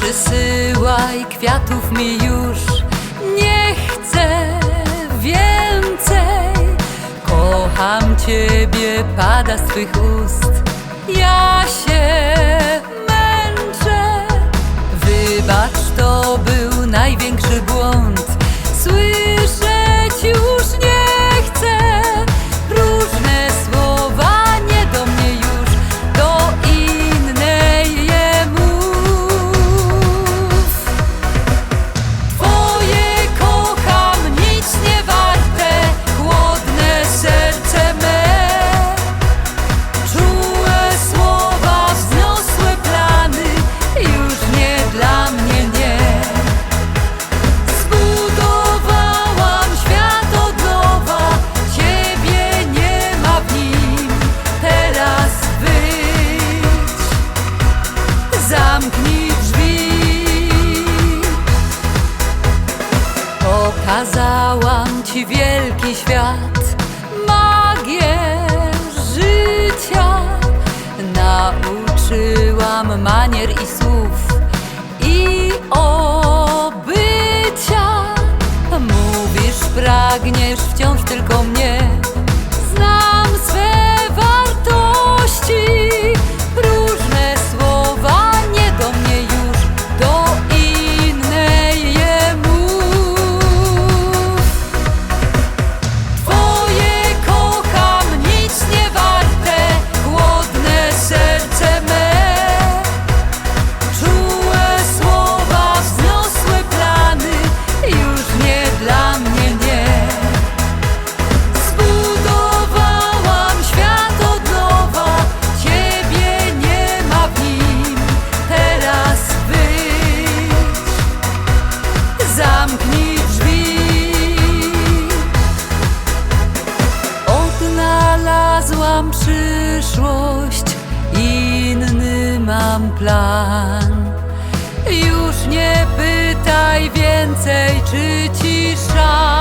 przysyłaj kwiatów mi już, nie chcę więcej. Kocham Ciebie, pada z Twych ust, ja się męczę. Wybacz, to był największy błąd, słyszeć już nie chcę. Różne słowa nie do mnie już, do innej je mów. Twoje kocham, nic nie warte, chłodne serce me. Czułe słowa, wzniosłe plany, już nie dla mnie, nie. Zbudowałam świat od nowa, Ciebie nie ma w nim, teraz wyjdź, zamknij drzwi. Pokazałam Ci wielki świat, magię życia. Nauczyłam manier i słów i obycia. Mówisz, pragniesz wciąż tylko mnie, znam swe wartości. Różne słowa nie do mnie już, do innej je mów. Twoje kocham, nic nie warte, chłodne serce me. Czułe słowa, wzniosłe plany, już nie dla mnie, nie. Zbudowałam świat od nowa, Ciebie nie ma w nim, teraz wyjdź, zamknij drzwi. Odnalazłam przyszłość, inny mam plan. Już nie pytaj więcej, czy ci szans.